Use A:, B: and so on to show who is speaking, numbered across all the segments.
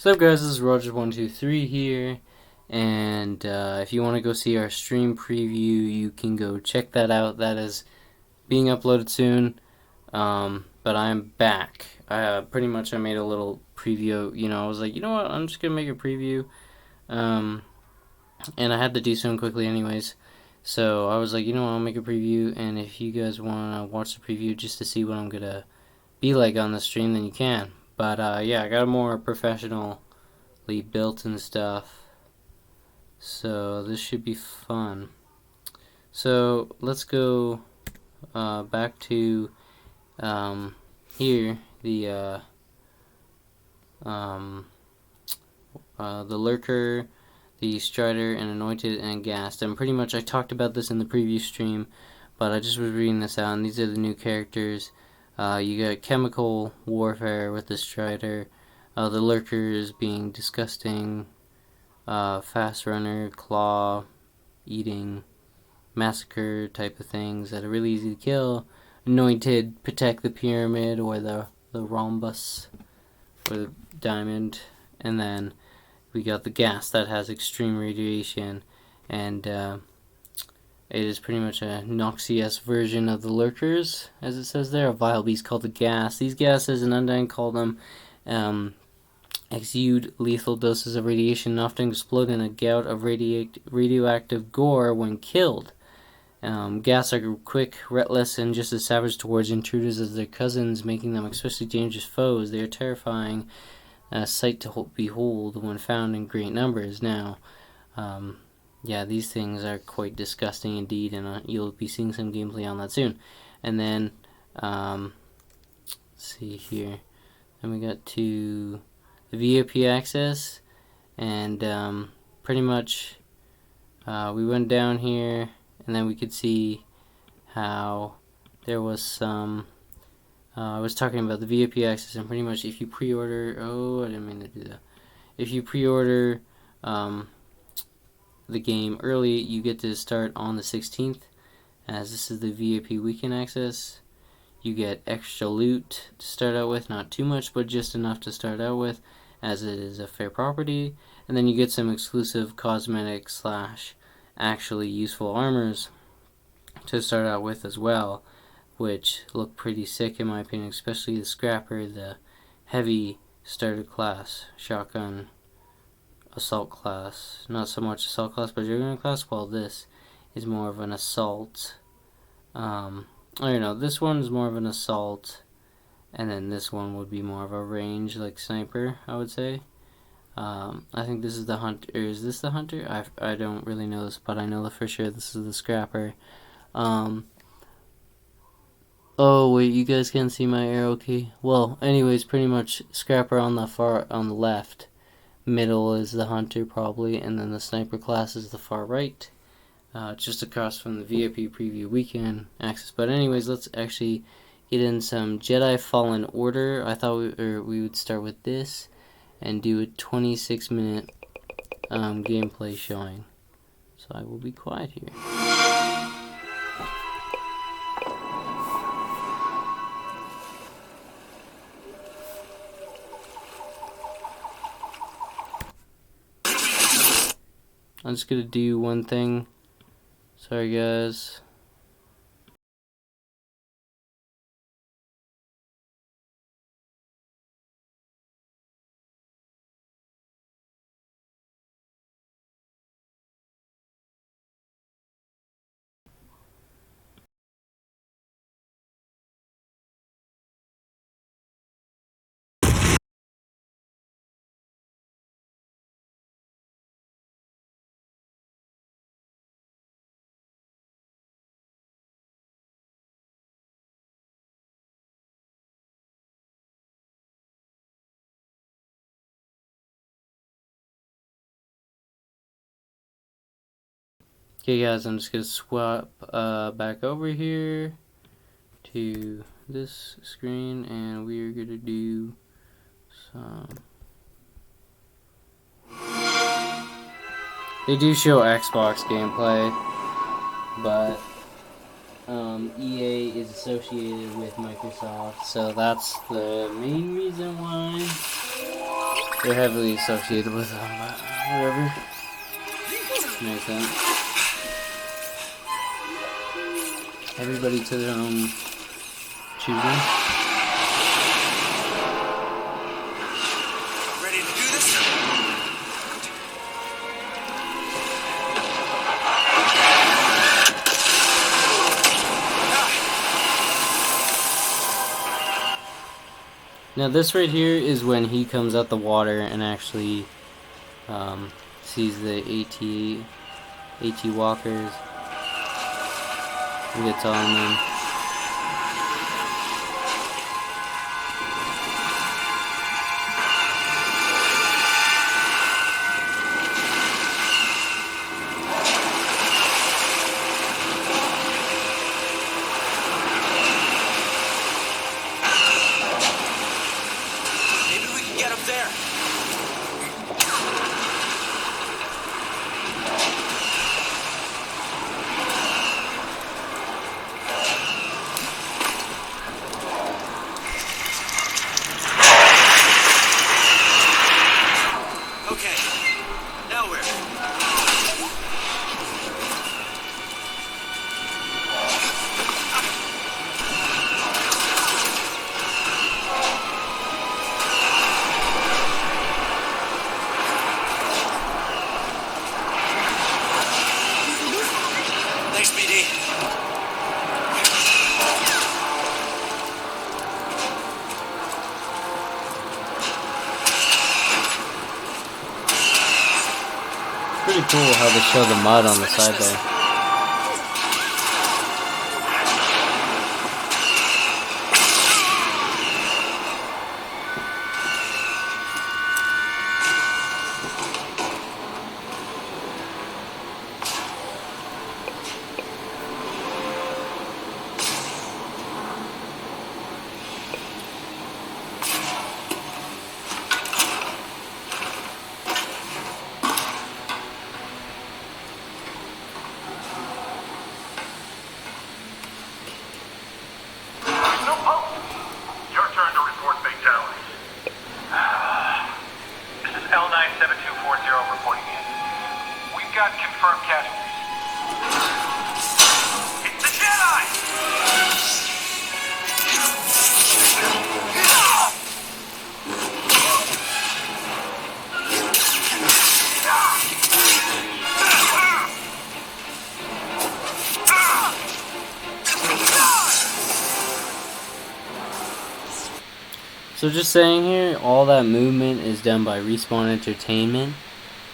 A: What's up, guys? This is Roger123 here, and if you want to go see our stream preview, you can go check that out. That is being uploaded soon, but I'm back. Pretty much I made a little preview. I was like, you know what, I'm just going to make a preview, and I had to do so quickly anyways. So I was like, you know what, I'll make a preview, and if you guys want to watch the preview just to see what I'm going to be like on the stream, then you can. But yeah, I got a more professionally built and stuff, so this should be fun. So let's go back to here, the Lurker, the Strider, and Anointed and Gassed. And pretty much I talked about this in the previous stream, but I just was reading this out, and these are the new characters. You got Chemical Warfare with the Strider, the Lurkers being disgusting, fast runner, claw, eating, massacre type of things that are really easy to kill. Anointed, protect the pyramid or the rhombus or the diamond. And then we got the gas that has extreme radiation, and it is pretty much a Noxious version of the Lurkers, as it says there. A vile beast called the Gas. These gases, and Undying call them, exude lethal doses of radiation and often explode in a gout of radioactive gore when killed. Gas are quick, reckless, and just as savage towards intruders as their cousins, making them especially dangerous foes. They are terrifying sight to behold when found in great numbers. Now, yeah, these things are quite disgusting indeed, and you'll be seeing some gameplay on that soon. And then, let's see here. Then we got to the V.I.P access, and pretty much we went down here, and then we could see how there was some. I was talking about the V.I.P access, and pretty much if you pre-order. Oh, I didn't mean to do that. If you pre-order the game early, you get to start on the 16th, as this is the V.I.P weekend access. You get extra loot to start out with, not too much, but just enough to start out with, as it is a fair property. And then you get some exclusive cosmetic / actually useful armors to start out with as well, which look pretty sick in my opinion, especially the Scrapper, the heavy starter class, shotgun, assault class. Not so much assault class, but juggernaut class. Well, this is more of an assault. I don't know, this one is more of an assault, and then this one would be more of a range, like sniper, I would say. I think this is the hunter. Is this the hunter? I don't really know this, but I know for sure this is the Scrapper. Oh wait, you guys can't see my arrow key. Well, anyways, pretty much Scrapper on the left. Middle is the hunter probably, and then the sniper class is the far right. Just across from the V.I.P preview weekend access. But anyways, let's actually get in some Jedi Fallen Order. I thought we would start with this and do a 26-minute gameplay showing. So I will be quiet here. I'm just gonna do one thing. Sorry, guys. Okay, guys, I'm just gonna swap back over here to this screen, and we're gonna do some. They do show Xbox gameplay, but EA is associated with Microsoft, so that's the main reason why they're heavily associated with them, but whatever. Makes sense. Everybody to their own choosing.
B: Ready to do this?
A: Now this right here is when he comes out the water and actually sees the AT walkers and gets on them.
B: Maybe we can get up there. Okay, now where? Thanks, BD.
A: Pretty cool how they show the mud on the side there.
C: Your turn to report fatalities. This is L97240 reporting in. We've got confirmed casualties. It's the Jedi!
A: So just saying here, all that movement is done by Respawn Entertainment.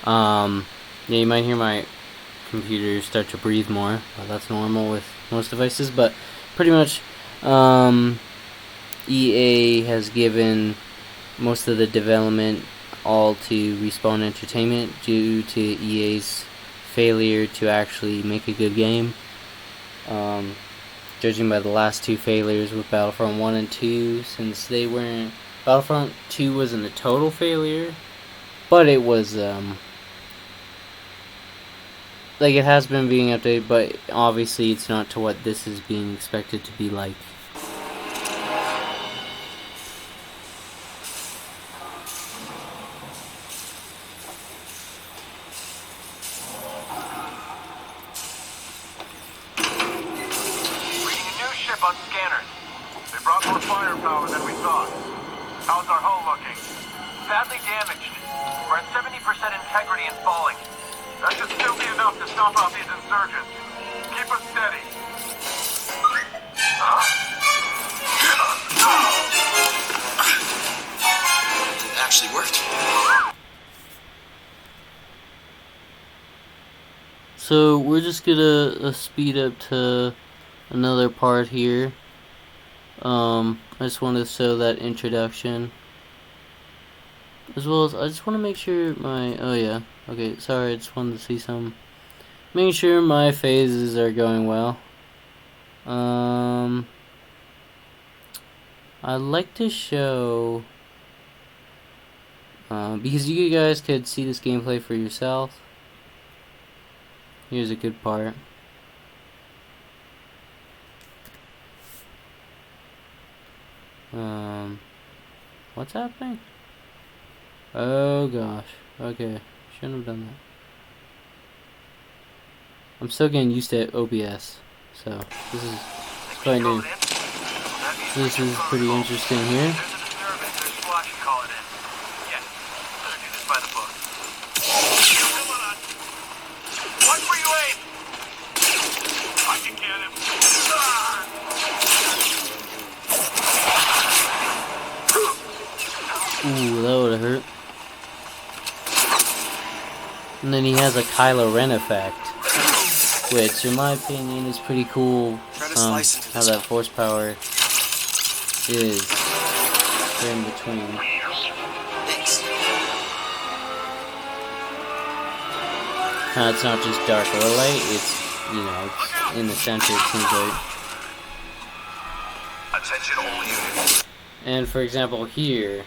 A: Yeah, you might hear my computer start to breathe more. That's normal with most devices, but pretty much EA has given most of the development all to Respawn Entertainment due to EA's failure to actually make a good game. Judging by the last two failures with Battlefront 1 and 2, since they weren't... Battlefront 2 wasn't a total failure, but it was, like, it has been being updated, but obviously it's not to what this is being expected to be like.
C: On scanners. They brought more firepower than we thought. How's our hull looking? Badly damaged. We're at 70% integrity and falling. That should still be enough to stop out these insurgents. Keep us steady.
B: It actually worked.
A: So we're just gonna speed up to another part here. I just want to show that introduction, as well as I just want to make sure my okay, sorry, I just wanted to see some, making sure my phases are going well. I'd like to show because you guys could see this gameplay for yourself. Here's a good part. What's happening? Oh gosh. Okay. Shouldn't have done that. I'm still getting used to OBS. So this is quite new. This is pretty interesting here.
C: There's a disturbance. There's squad should call it in. Yeah. Better do this by the book. Come on. Watch where you aim. I can get him.
A: Ooh, that would have hurt. And then he has a Kylo Ren effect, which in my opinion is pretty cool. How that force power is in between.
B: Thanks.
A: It's not just dark or light, it's, you know, it's in the center, it seems like.
C: Attention all units.
A: And for example here,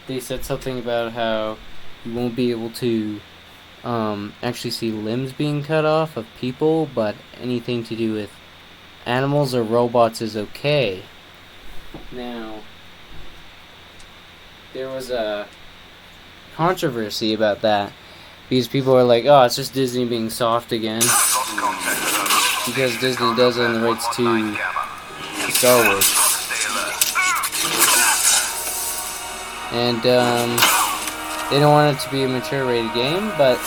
A: they said something about how you won't be able to actually see limbs being cut off of people, but anything to do with animals or robots is okay. Now, there was a controversy about that because people are like, oh, it's just Disney being soft again, because Disney does own the rights to Star Wars. And they don't want it to be a mature rated game, but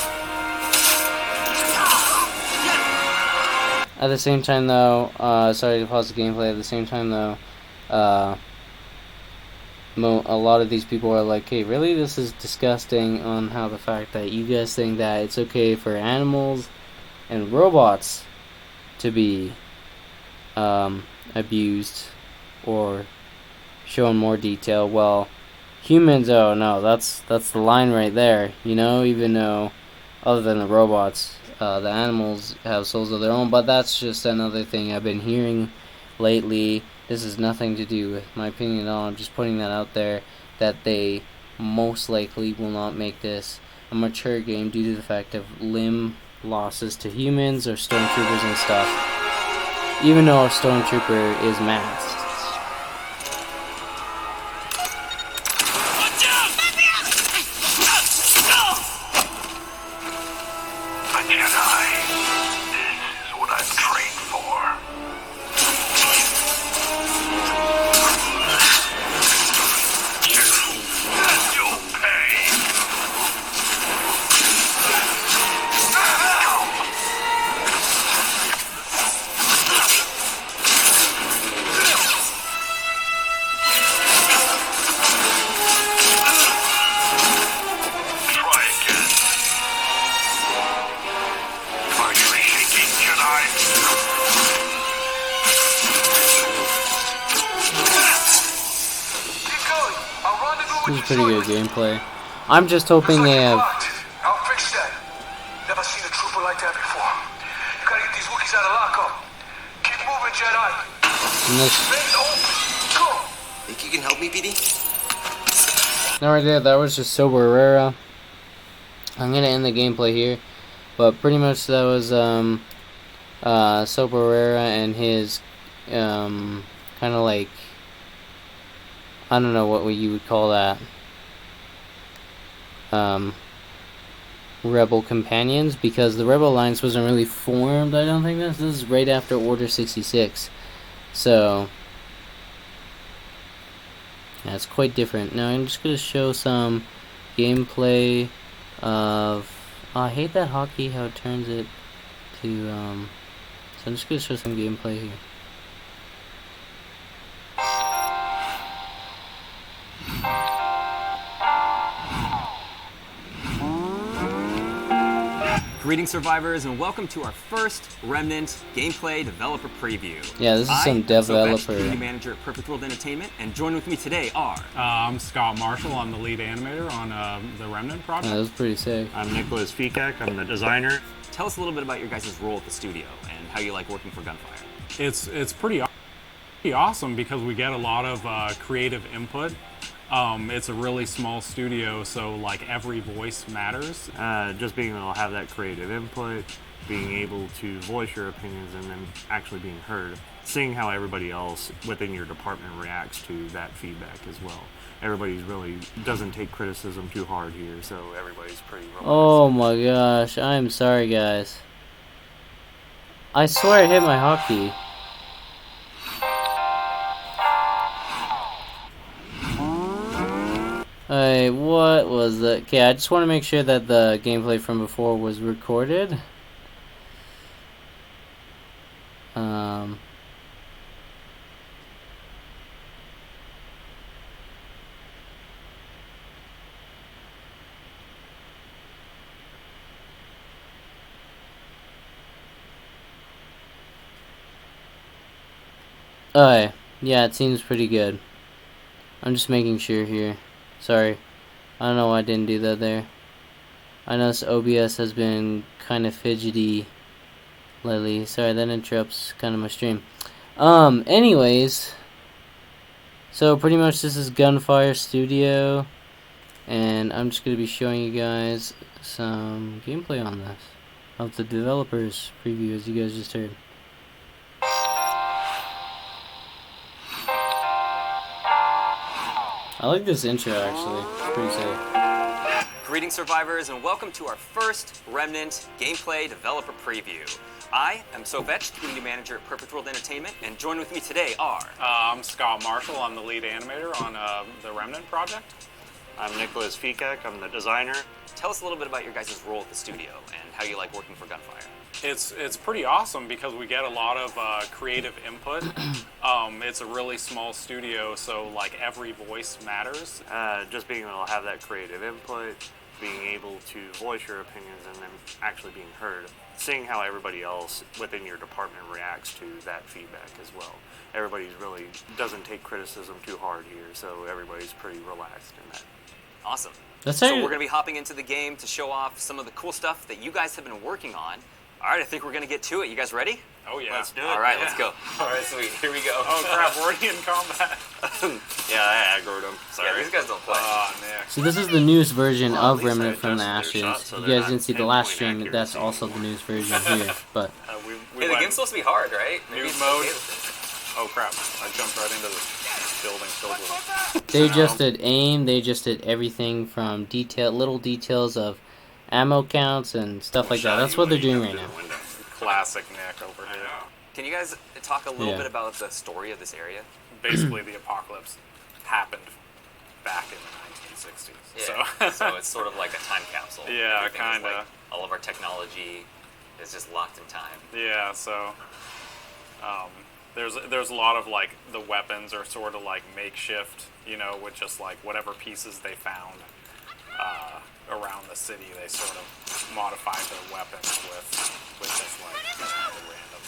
A: at the same time though, sorry to pause the gameplay, at the same time though, a lot of these people are like, hey, really, this is disgusting on how the fact that you guys think that it's okay for animals and robots to be abused or shown more detail. Well, humans, oh no, that's the line right there, you know, even though other than the robots, the animals have souls of their own, but that's just another thing I've been hearing lately. This has nothing to do with my opinion at all. I'm just putting that out there, that they most likely will not make this a mature game due to the fact of limb losses to humans or stormtroopers and stuff, even though a stormtrooper is masked. This is pretty good gameplay. I'm just hoping they have.
C: I'll fix that. Never seen a trooper like that before. You gotta get these Wookiees out of lockup. Keep moving, Jedi. Go.
B: Think you can help me, BD?
A: No, right there, that was just Soberera. I'm gonna end the gameplay here, but pretty much that was Soberera and his kind of like, I don't know what you would call that, rebel companions, because the Rebel Alliance wasn't really formed. I don't think this is right after Order 66, so yeah, it's quite different. Now I'm just gonna show some gameplay of, I hate that hotkey, how it turns it to so I'm just gonna show some gameplay here.
D: Greetings, survivors, and welcome to our first Remnant gameplay developer preview.
A: Yeah, this is some developer.
D: Community manager at Perfect World Entertainment, and joining with me today are...
E: I'm Scott Marshall. I'm the lead animator on the Remnant project.
A: That was pretty sick.
F: I'm Nicholas Fikak. I'm the designer.
D: Tell us a little bit about your guys' role at the studio and how you like working for Gunfire.
E: It's pretty awesome because we get a lot of creative input. It's a really small studio, so like every voice matters.
F: Just being able to have that creative input, being able to voice your opinions and then actually being heard, seeing how everybody else within your department reacts to that feedback as well. Everybody's really doesn't take criticism too hard here, so everybody's pretty relaxed.
A: Oh my gosh, I'm sorry guys. I swear I hit my hotkey. Hey, what was that? Okay, I just want to make sure that the gameplay from before was recorded. Alright, yeah, it seems pretty good. I'm just making sure here. Sorry. I don't know why I didn't do that there. I know this OBS has been kind of fidgety lately. Sorry, that interrupts kind of my stream. Anyways. So pretty much this is Gunfire Studio. And I'm just going to be showing you guys some gameplay on this. Of the developers preview, as you guys just heard. I like this intro, actually. It's pretty sick.
D: Greetings, survivors, and welcome to our first Remnant gameplay developer preview. I am Sofetch, community manager at Perfect World Entertainment, and joined with me today are...
E: I'm Scott Marshall. I'm the lead animator on the Remnant project.
F: I'm Nicholas Fikak. I'm the designer.
D: Tell us a little bit about your guys' role at the studio and how you like working for Gunfire.
E: It's pretty awesome because we get a lot of creative input. It's a really small studio, so like every voice matters.
F: Just being able to have that creative input, being able to voice your opinions and then actually being heard, seeing how everybody else within your department reacts to that feedback as well. Everybody's really doesn't take criticism too hard here, so everybody's pretty relaxed in that.
D: Awesome.
A: That's
D: so
A: how
D: we're going to be hopping into the game to show off some of the cool stuff that you guys have been working on. All right, I think we're going to get to it. You guys ready?
E: Oh, yeah.
F: Let's do it.
D: All right,
F: yeah.
D: let's go.
B: All right, sweet. Here we go.
E: Oh, crap, we're already in combat.
F: Yeah, I aggroed them. Sorry.
B: Yeah, these guys don't play.
E: Oh, Nick.
A: So this is the newest version
F: Well, at
A: of
F: least I
A: Remnant from the
F: adjusted their
A: Ashes.
F: shot so
A: You
F: they're
A: guys
F: not
A: didn't see the last
F: 10-point
A: stream,
F: accuracy
A: that's also the newest version here. But
E: We
B: Hey, the
E: went
B: game's supposed to be hard, right? Maybe
E: New
B: it's
E: mode.
B: okay with
E: Oh, crap. I jumped right into this building filled with...
A: they adjusted aim, they adjusted everything from little details of ammo counts and stuff like that. That's what they're doing right now.
E: Classic Nick over here.
D: Can you guys talk a little
A: Yeah.
D: bit about the story of this area?
E: Basically, the apocalypse happened back in the 1960s.
B: Yeah. So it's sort of like a time capsule.
E: Yeah,
B: Everything is
E: kinda.
B: Like, all of our technology is just locked in time.
E: Yeah, so there's a lot of like the weapons are sort of like makeshift, you know, with just like whatever pieces they found around the city. They sort of modified their weapons with just like the random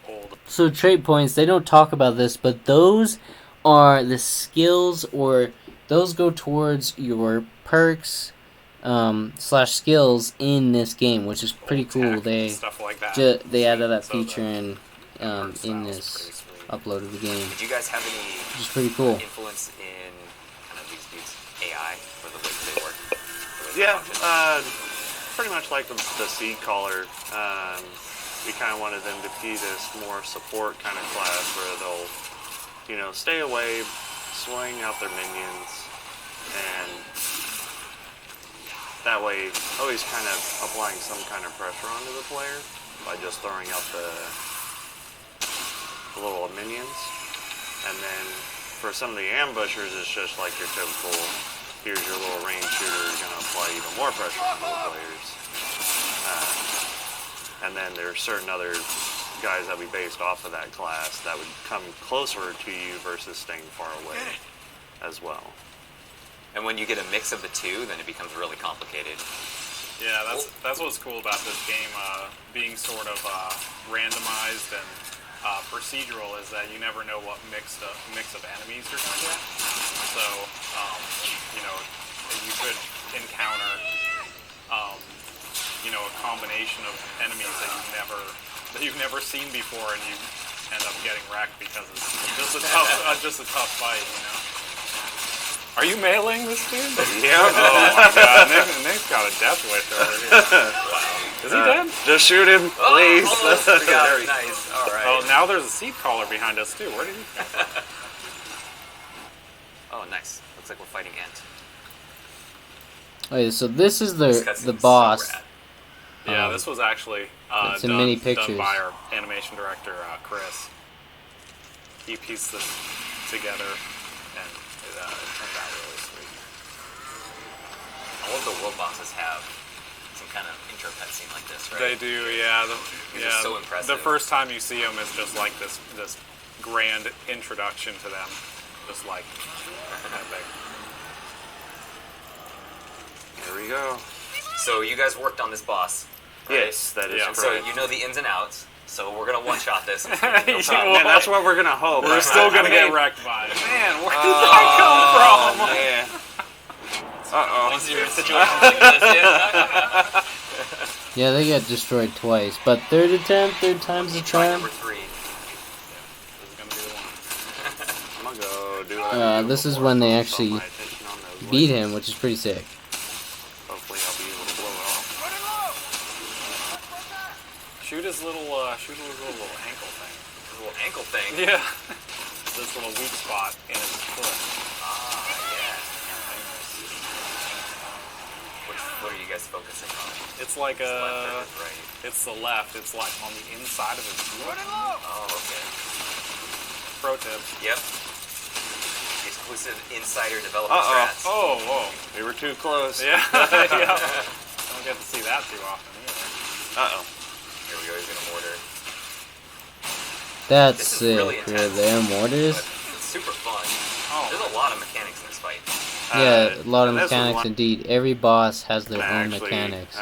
E: old.
A: So trait points, they don't talk about this, but those are the skills, or those go towards your perks slash skills in this game, which is pretty cool.
E: tech
A: They
E: and stuff like that.
A: they added that
E: So
A: feature in
E: art style
A: in
E: is
A: this
E: pretty sweet.
A: upload of the game,
D: Did you guys have any
A: which is pretty cool.
D: influence in kind of these AI for the way they work? The way they
F: Yeah,
D: function?
F: pretty much like the seed caller. We kind of wanted them to be this more support kind of class where they'll, you know, stay away, swing out their minions, and that way always kind of applying some kind of pressure onto the player by just throwing out the little minions. And then for some of the ambushers, it's just like your typical, here's your little range shooter, you're going to apply even more pressure onto the players. And then there's certain other guys that we based off of that class that would come closer to you versus staying far away as well.
D: And when you get a mix of the two, then it becomes really complicated.
E: Yeah, that's what's cool about this game, being sort of randomized and procedural, is that you never know what mix of enemies you're going to get. So, you know, you could encounter, you know, a combination of enemies that you've never seen before, and you end up getting wrecked because it's just a tough fight, you know. Are you mailing this dude?
F: Yeah.
E: Oh my god, Nick's got a death wish over here. Wow. Is he dead?
F: Just shoot him, please.
B: Almost. We got it. Nice. All right.
E: Oh, now there's a seed caller behind us too. Where did he go?
B: Oh, nice. Looks like we're fighting Ant.
A: Okay, so this is
B: This
A: the
B: cutscene's
A: boss.
B: So rad.
E: Yeah, this was actually
A: it's in
E: done,
A: many
E: done
A: pictures.
E: by our animation director, Chris. He pieced this together, and it turned out really sweet.
B: All of the world bosses have some kind of intro cutscene like this, right?
E: They do, yeah.
B: These are so impressive.
E: The first time you see them, it's just like this grand introduction to them, just like that big.
F: Here we go.
B: So you guys worked on this boss. Right?
F: Yes, that is
E: Yeah.
F: correct.
B: So you know the ins and outs. So we're gonna one-shot this. It's gonna be no problem.
F: Yeah, that's what we're gonna hope.
E: We're still gonna get wrecked by it. Man, where did that come from?
F: Man. Uh-oh.
B: Once you're in situations like this, yeah.
A: Yeah, they got destroyed twice, but third time's the
B: Try
A: charm.
B: number 3.
E: This is gonna be the one.
F: I'm gonna go do what I do
A: This is
F: before
A: when they
F: focus all
A: actually
F: my attention on those
A: beat
F: lasers.
A: him, which is pretty sick.
F: Hopefully I'll be able to blow it off.
E: Shoot his little ankle thing.
B: This little ankle thing.
E: Yeah. This little weak spot in his foot.
B: Yeah. What are you guys focusing on?
E: It's like
B: Left or right?
E: it's the left. It's like on the inside of his foot.
B: Oh, okay.
E: Pro tip.
B: Yep. Exclusive insider developer
F: Uh-oh.
B: strats.
E: Oh, whoa.
F: We were too close.
E: Yeah. Yeah. Don't get to see that too often either.
F: Uh-oh.
B: Here we go. He's gonna mortar.
A: That's
B: This is
A: sick.
B: really
A: Where
B: intense.
A: their mortars.
B: But it's super fun.
E: Oh.
B: There's a lot of mechanics in this fight.
A: Yeah, a lot of
F: and this was
A: mechanics
F: one
A: indeed. Every boss has their
F: I
A: own
F: actually,
A: mechanics.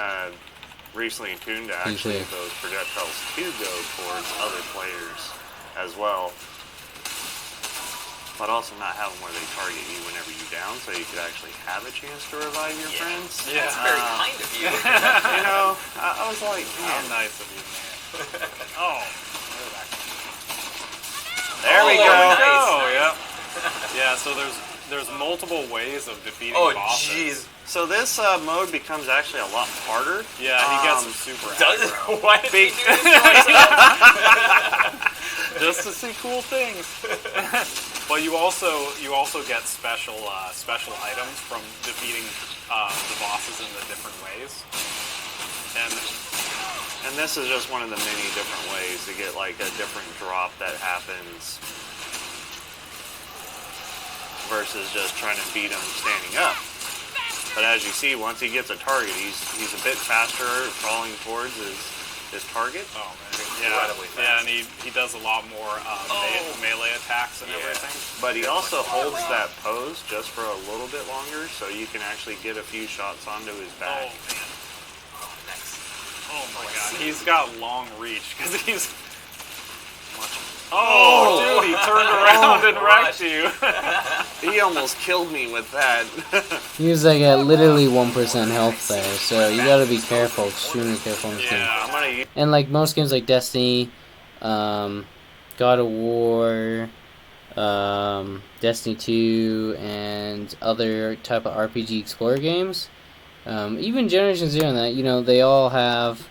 F: recently tuned to actually
A: Usually.
F: those projectiles to go towards other players as well. But also not have them where they target you whenever you down, so you could actually have a chance to revive your friends.
E: Yeah.
B: That's very kind of you.
F: You know, I was like,
E: How
F: man,
E: nice of you, man. Oh.
F: there we
B: Oh,
F: go.
B: nice.
E: Oh, yeah. Yeah, so there's multiple ways of defeating
B: Oh,
E: bosses.
B: jeez.
F: So this mode becomes actually a lot harder.
E: Yeah, he gets some super
B: Does it?
E: aggro.
B: Why did he do this to himself?
E: Just to see cool things. But you also get special items from defeating the bosses in the different ways.
F: And this is just one of the many different ways to get like a different drop that happens versus just trying to beat him standing up. But as you see, once he gets a target, he's a bit faster crawling towards his target.
E: Oh man,
B: Incredibly fast.
E: yeah, and he does a lot more melee attacks and everything.
F: But he also holds that pose just for a little bit longer, so you can actually get a few shots onto his
E: Oh
F: back.
E: man,
B: Next.
E: oh my god, he's got long reach because he's. Oh, dude, he turned around and wrecked you.
F: He almost killed me with that.
A: He was like at literally 1% health there, so you gotta be careful, extremely careful in this game.
E: Yeah.
F: I'm gonna use
A: And like most games like Destiny, God of War, Destiny 2, and other type of RPG Explorer games, even Generation Zero and that, you know, they all have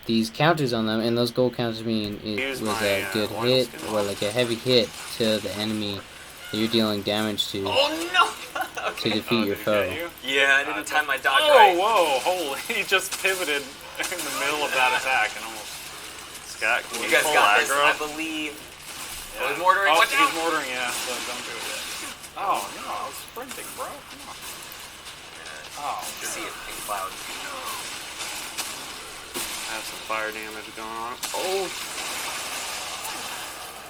A: these counters on them, and those gold counters mean it
F: Use
A: was
F: my,
A: a good
F: oil
A: hit
F: skin
A: or like a heavy hit to the enemy that you're dealing damage to
B: Oh no!
A: to defeat
E: Oh,
A: your
E: did he
A: foe.
E: get you?
B: Yeah, I didn't time my dodge
E: Oh,
B: right.
E: whoa, holy, he just pivoted in the middle of that attack and almost.
F: Scott. Can
B: You guys
F: pull
B: got this,
F: aggro?
B: I believe. Oh, he's mortaring.
E: Oh,
B: Watch
E: he's
B: out!
E: mortaring, yeah, so don't do it yet. Oh, no, I was sprinting, bro. Come on. Oh,
B: See it, pink cloud.
F: Have some fire damage going on. Oh.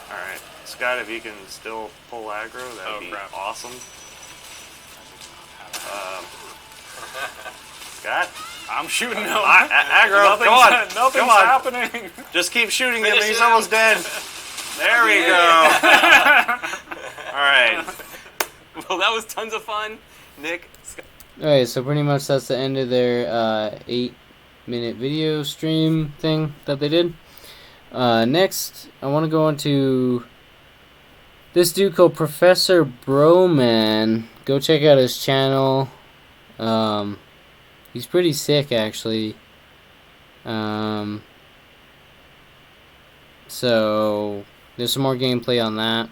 F: All right, Scott. If you can still pull aggro, that'd
E: Oh,
F: be
E: crap.
F: awesome. Scott,
E: I'm shooting him.
F: aggro. Come on,
E: Nothing's
F: come on.
E: happening.
F: Just keep shooting him.
B: Finish
F: He's
B: him.
F: almost dead. There we go. All right.
B: Well, that was tons of fun. Nick,
A: Alright, so pretty much that's the end of their 8-minute video stream thing that they did. Next, I want to go into this dude called Professor Broman. Go check out his channel. He's pretty sick, actually. So there's some more gameplay on that.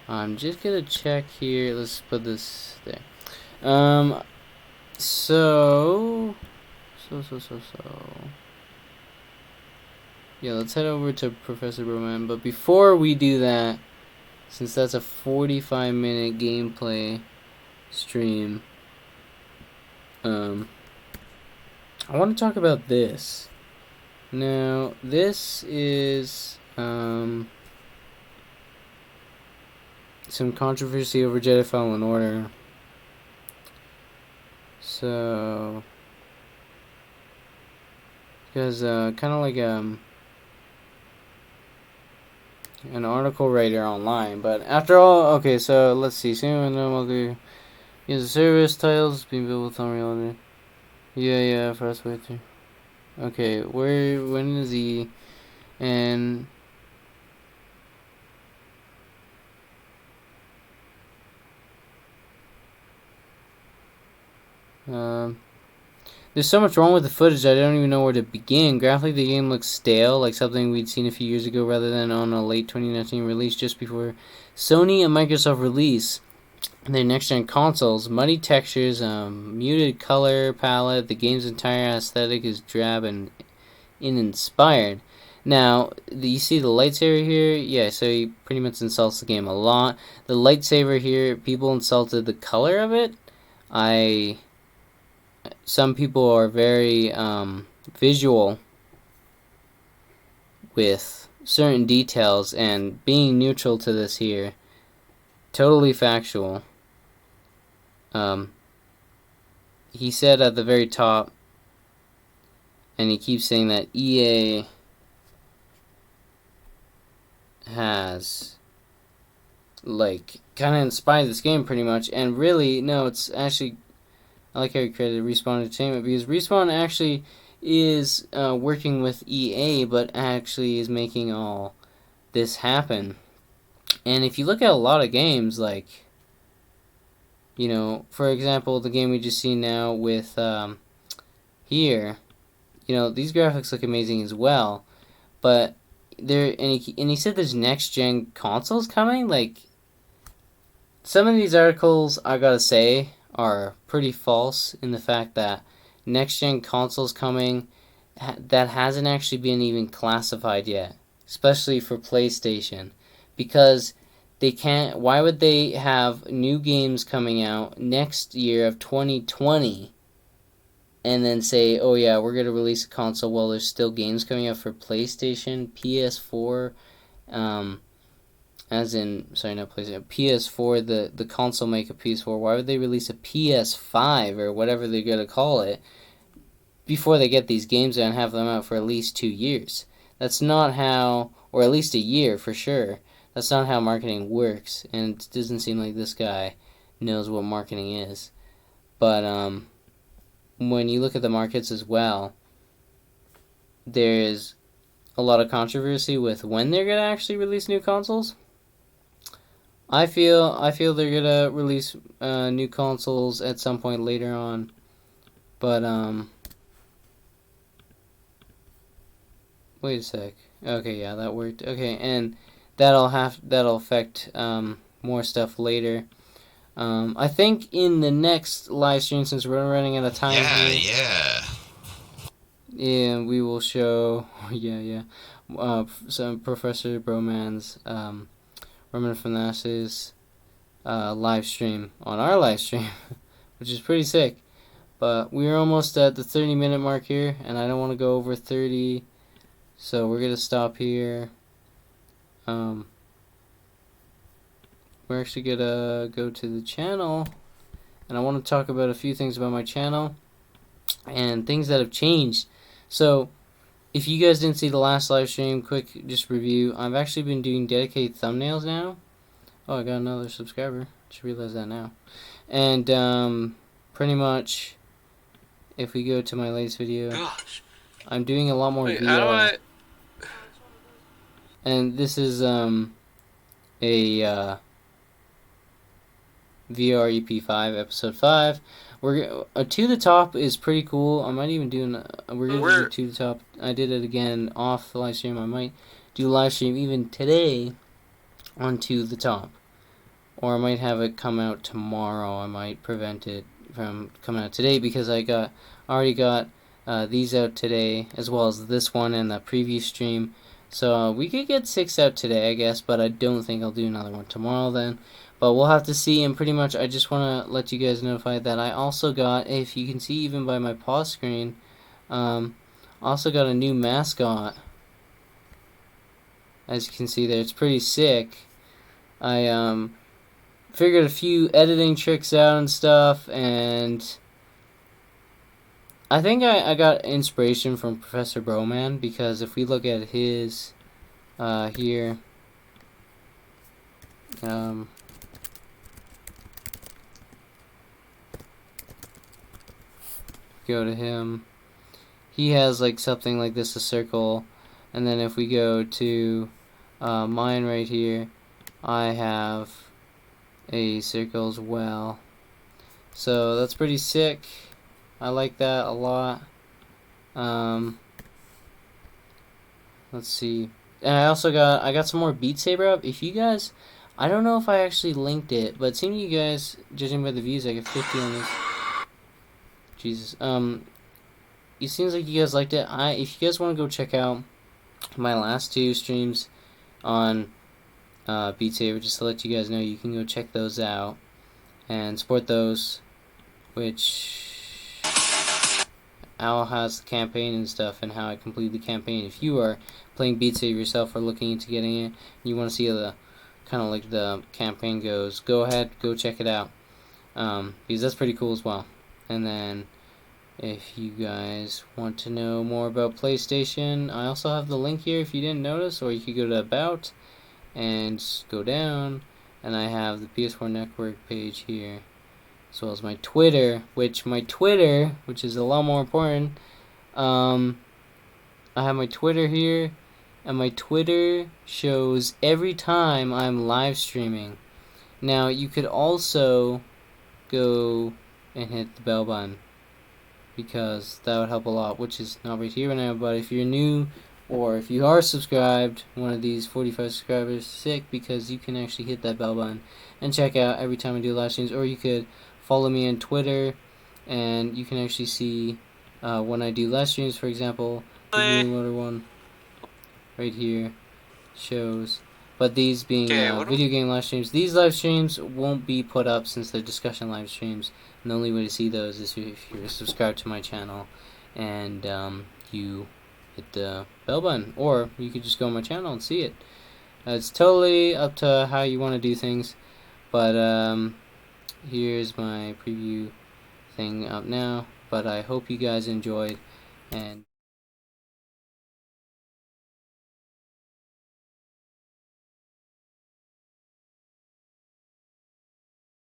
A: I'm just gonna check here. Let's put this there. So. Yeah, let's head over to Professor Broman. But before we do that, since that's a 45-minute gameplay stream, I want to talk about this. Now, this is some controversy over Jedi Fallen Order. So, because kind of like an article writer online. But after all, okay, so let's see. Is the service titles being built with Unreal Engine? Yeah, first way through. Okay, when is he? And there's so much wrong with the footage I don't even know where to begin. Graphically, the game looks stale, like something we'd seen a few years ago rather than on a late 2019 release just before Sony and Microsoft release their next-gen consoles. Muddy textures, muted color palette, the game's entire aesthetic is drab and uninspired. Now, you see the lightsaber here? Yeah, so he pretty much insults the game a lot. The lightsaber here, people insulted the color of it. Some people are very visual with certain details, and being neutral to this here, totally factual. He said at the very top, and he keeps saying that EA has like kind of inspired this game pretty much, and really no, it's actually, I like how he credited Respawn Entertainment, because Respawn actually is working with EA, but actually is making all this happen. And if you look at a lot of games, like, you know, for example, the game we just seen now with here, you know, these graphics look amazing as well, but there, and he said there's next gen consoles coming. Like, some of these articles, I gotta say, are pretty false in the fact that next gen consoles coming that hasn't actually been even classified yet, especially for PlayStation, because they can't. Why would they have new games coming out next year of 2020 and then say, oh yeah, we're going to release a console while there's still games coming out for PlayStation, PS4, as in, sorry, not PlayStation, PS4, the console maker PS4, why would they release a PS5 or whatever they're going to call it before they get these games out and have them out for at least 2 years? That's not how, or at least a year for sure. That's not how marketing works, and it doesn't seem like this guy knows what marketing is. But, when you look at the markets as well, there's a lot of controversy with when they're gonna actually release new consoles. I feel they're gonna release new consoles at some point later on, but wait a sec. Okay, yeah, that worked. Okay, and that'll affect more stuff later. I think in the next live stream, since we're running out of time yeah, we will show, some Professor Broman's, Remnant from the Ashes, live stream on our live stream, which is pretty sick. But we're almost at the 30-minute mark here, and I don't want to go over 30, so we're going to stop here. We're actually going to go to the channel, and I want to talk about a few things about my channel and things that have changed. So, if you guys didn't see the last live stream, quick just review. I've actually been doing dedicated thumbnails now. Oh, I got another subscriber. Just realized that now. And pretty much, if we go to my latest video,
G: Gosh.
A: I'm doing a lot more
G: Wait,
A: VR.
G: how do I...
A: And this is V.I.P 5, episode 5. We're To the Top is pretty cool. I might even do we're gonna do To the Top. I did it again off the live stream. I might do a live stream even today on To the Top, or I might have it come out tomorrow. I might prevent it from coming out today because I already got these out today, as well as this one and the preview stream. So we could get 6 out today, I guess, but I don't think I'll do another one tomorrow then. But we'll have to see, and pretty much I just want to let you guys notify that I also got, if you can see even by my pause screen, also got a new mascot. As you can see there, it's pretty sick. I figured a few editing tricks out and stuff, and I think I got inspiration from Professor Broman, because if we look at his here, go to him, he has like something like this, a circle, and then if we go to mine right here, I have a circle as well. So that's pretty sick. I like that a lot. Let's see. And I also got some more Beat Saber up. If you guys, I don't know if I actually linked it, but it seems you guys, judging by the views, I get 50 on this. Jesus. It seems like you guys liked it. If you guys want to go check out my last 2 streams on Beat Saber, just to let you guys know, you can go check those out and support those, which Al has the campaign and stuff, and how I complete the campaign. If you are playing Beat Saber yourself or looking into getting it, and you want to see how the kind of like the campaign goes, go ahead, go check it out, because that's pretty cool as well. And then if you guys want to know more about PlayStation, I also have the link here if you didn't notice, or you could go to About and go down, and I have the PS4 Network page here, as well as my Twitter, which is a lot more important. I have my Twitter here, and my Twitter shows every time I'm live streaming. Now you could also go and hit the bell button, because that would help a lot, which is not right here right now. But if you're new, or if you are subscribed, one of these 45 subscribers, sick, because you can actually hit that bell button and check out every time I do live streams. Or you could follow me on Twitter, and you can actually see when I do live streams. For example, the Green Motor one right here shows. But these being video game live streams, these live streams won't be put up since they're discussion live streams. And the only way to see those is if you're subscribed to my channel and you hit the bell button, or you could just go on my channel and see it. It's totally up to how you want to do things, but here's my preview thing up now. But I hope you guys enjoyed, and